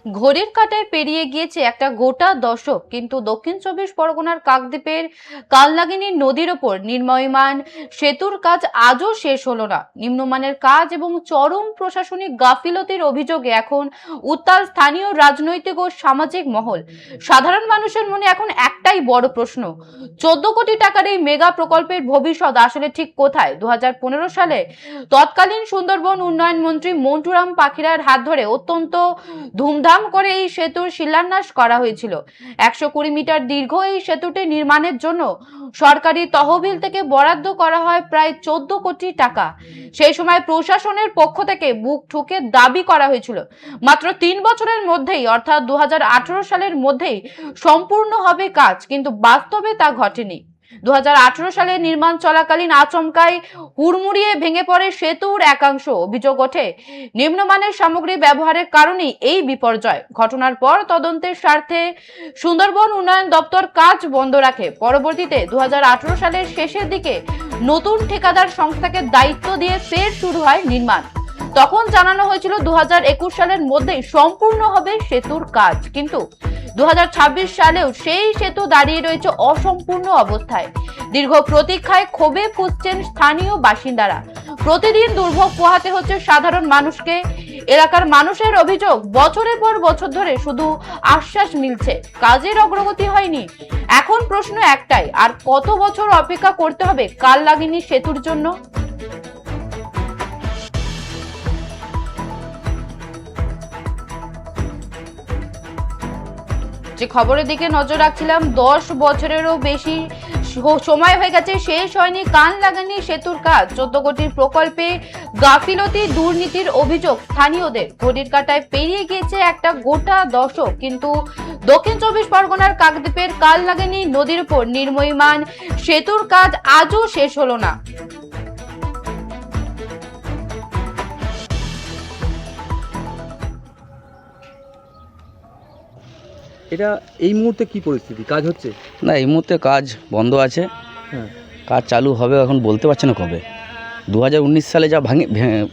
ঘড়ির কাঁটায় পেরিয়ে গিয়েছে একটা গোটা দশক, কিন্তু দক্ষিণ চব্বিশ পরগনার কাকদ্বীপের কালনাগিনী নদীর ওপর নির্মাণ সেতুর কাজ আজও শেষ হলো না। নিম্নমানের কাজ এবং চরম প্রশাসনিক গাফিলতির অভিযোগে এখন উত্তাল স্থানীয় রাজনৈতিক ও সামাজিক মহল। সাধারণ মানুষের মনে এখন একটাই বড় প্রশ্ন, 14 কোটি টাকার এই মেগা প্রকল্পের ভবিষ্যৎ আসলে ঠিক কোথায়? 2015 সালে তৎকালীন সুন্দরবন উন্নয়ন মন্ত্রী মন্টুরাম পাখিরার হাত ধরে অত্যন্ত ধুমধাম করে এই সেতুর শিলান্যাস করা হয়েছিল। 120 মিটার দীর্ঘ এই সেতুটি নির্মাণের জন্য সরকারি তহবিল থেকে বরাদ্দ করা হয় প্রায় 14 কোটি টাকা। সেই সময় প্রশাসনের পক্ষ থেকে বুক ঠুকে দাবি করা হয়েছিল মাত্র 3 বছরের মধ্যেই, অর্থাৎ 2018 সালের মধ্যেই সম্পূর্ণ হবে কাজ, কিন্তু বাস্তবে তা ঘটেনি। 2018 সালে নির্মাণ চলাকালীন আচমকাই হুড়মুড়িয়ে ভেঙে পড়ে সেতুর একাংশ। অভিযোগ ওঠে নিম্নমানের সামগ্রী ব্যবহারের কারণেই এই বিপর্যয়। ঘটনার পর তদন্তের স্বার্থে সুন্দরবন উন্নয়ন দপ্তর কাজ বন্ধ রাখে। পরবর্তীতে 2018 সালের শেষের দিকে নতুন ঠিকাদার সংস্থাকে দায়িত্ব দিয়ে ফের শুরু হয় নির্মাণ। তখন জানানো হয়েছিল 2021 সালের মধ্যেই সম্পূর্ণ হবে সেতুর কাজ, কিন্তু 2026 সালেও সেই সেতু দাঁড়িয়ে রয়েছে অসম্পূর্ণ অবস্থায়। দীর্ঘ প্রতীক্ষায় ক্ষোভে ফুঁসছেন স্থানীয় বাসিন্দারা। প্রতিদিন দুর্ভোগ পোহাতে হচ্ছে সাধারণ মানুষকে। এলাকার মানুষের অভিযোগ, বছরের পর বছর ধরে শুধু আশ্বাস মিলছে, কাজের অগ্রগতি হয়নি। এখন প্রশ্ন একটাই, আর কত বছর অপেক্ষা করতে হবে কালনাগিনী সেতুর জন্য? যে খবরের দিকে নজর রাখছিলাম, 10 বছরেরও বেশি সময় হয়ে গেছে, শেষ হয়নি কালনাগিনী সেতুর কাজ। 14 কোটির প্রকল্পে গাফিলতি, দুর্নীতির অভিযোগ স্থানীয়দের। ঘড়ির কাঁটায় পেরিয়ে গিয়েছে একটা গোটা দশক, কিন্তু দক্ষিণ চব্বিশ পরগনার কাকদ্বীপের কালনাগিনী নদীর উপর নির্মাণ সেতুর কাজ আজও শেষ হলো না। এটা এই মুহূর্তে কি পরিস্থিতি? কাজ হচ্ছে না, এই মুহূর্তে কাজ বন্ধ আছে। হ্যাঁ, কাজ চালু হবে এখন বলতে পারছে না কবে। 2019 সালে যা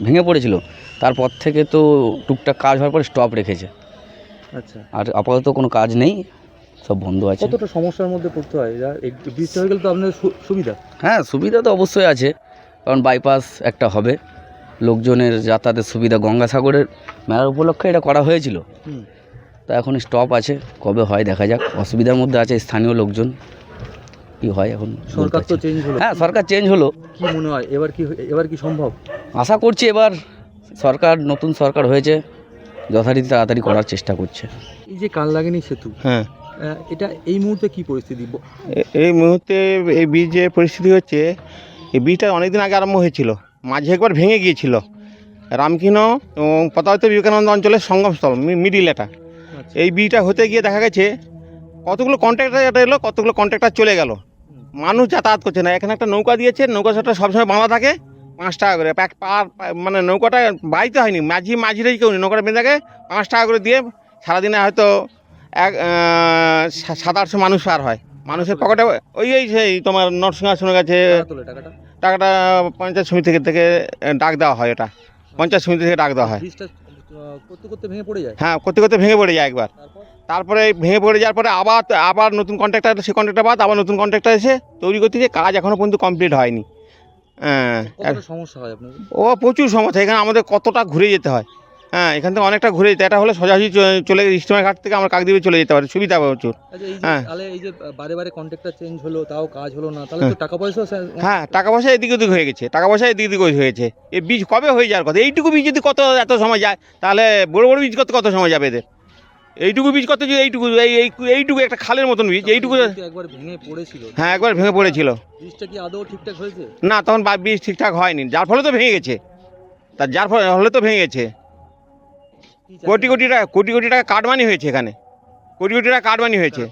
ভেঙে পড়েছিল, তারপর থেকে তো টুকটাক কাজ হওয়ার পরে স্টপ রেখেছে। আচ্ছা, আর আপাতত কোনো কাজ নেই, সব বন্ধ আছে। কতটা সমস্যার মধ্যে পড়তে হয়? বৃষ্টি হয়ে গেলে তো আপনাদের সুবিধা। হ্যাঁ, সুবিধা তো অবশ্যই আছে, কারণ বাইপাস একটা হবে, লোকজনের যাতায়াতের সুবিধা। গঙ্গাসাগরের মেলার উপলক্ষে এটা করা হয়েছিল, তা এখন স্টপ আছে, কবে হয় দেখা যাক। অসুবিধার মধ্যে আছে স্থানীয় লোকজন, কি হয় এখন। সরকার তো চেঞ্জ হলো। হ্যাঁ, সরকার চেঞ্জ হলো। কি মনে হয় এবার কি সম্ভব? আশা করছি এবার নতুন সরকার হয়েছে, যথারীতি তাড়াতাড়ি করার চেষ্টা করছে। এই যে কালনাগিনী সেতু, হ্যাঁ, এটা এই মুহূর্তে কি পরিস্থিতি? এই মুহূর্তে এই ব্রিজের পরিস্থিতি হচ্ছে, এই ব্রিজটা অনেকদিন আগে আরম্ভ হয়েছিল, মাঝে একবার ভেঙে গিয়েছিল। রামকৃষ্ণ এবং পদার্থ বিবেকানন্দ অঞ্চলের সঙ্গমস্থল মিডিল এটা। এই ব্রিজটা হতে গিয়ে দেখা গেছে কতগুলো কন্ট্রাক্টর এলো, কতগুলো কন্ট্রাক্টর চলে গেল, মানুষ যাতায়াত করছে না। এখানে একটা নৌকা দিয়েছে, নৌকা সেটা সবসময় বাঁধা থাকে, 5 টাকা করে মানে নৌকাটা বাইতে হয়নি, মাঝিরাই কেউ নেই, নৌকাটা বেঁধে থাকে 5 টাকা করে দিয়ে সারাদিনে হয়তো 700-800 মানুষ পার হয়। মানুষের পকেটে সেই তোমার নরসিংহাসনের কাছে টাকাটা পঞ্চায়েত সমিতি থেকে ডাক দেওয়া হয়, এটা পঞ্চায়েত সমিতি থেকে ডাক দেওয়া হয়। করতে ভেঙে পড়ে যায়। হ্যাঁ, করতে ভেঙে পড়ে যায় একবার। তারপরে ভেঙে পড়ে যাওয়ার পরে আবার নতুন কন্ট্রাক্টর, সেই কন্ট্রাক্টর বাদ আবার নতুন কন্ট্রাক্টর এসে তৈরি করতে গিয়ে কাজ এখনও পর্যন্ত কমপ্লিট হয়নি। হ্যাঁ, সমস্যা হয় আপনাদের? প্রচুর সমস্যা। এখানে আমাদের কতটা ঘুরে যেতে হয়। হ্যাঁ, এখান থেকে অনেকটা ঘুরে যেতে, এটা হলে সোজাসুজি চলে স্টিমার ঘাট থেকে আমরা কাকদ্বীপে চলে যেতে পারি, সুবিধা প্রচুর। হ্যাঁ, তাহলে এই যে বারে কন্ট্রাক্টর চেঞ্জ হলো, তাও কাজ হলো না, তাহলে তো টাকা পয়সা। হ্যাঁ, টাকা পয়সা এদিক ওদিক হয়ে গেছে, হয়েছে। এই বীজ কবে হয়ে যাওয়ার কথা? এইটুকু বীজ যদি এত সময় যায়, তাহলে বড় বড় বীজ করতে কত সময় যাবে এদের? এইটুকু বীজ করতে যদি এইটুকু একটা খালের মতন বীজ, এইটুকু একবার ভেঙে পড়েছিল। হ্যাঁ, একবার ভেঙে পড়েছিল। বীজটা কি আদৌ ঠিকঠাক হয়েছে? না, তখন বীজ ঠিকঠাক হয়নি, যার ফলে তো ভেঙে গেছে। কোটি কোটি টাকা কাটমানি হয়েছে এখানে, কোটি কোটি টাকা কাটমানি হয়েছে।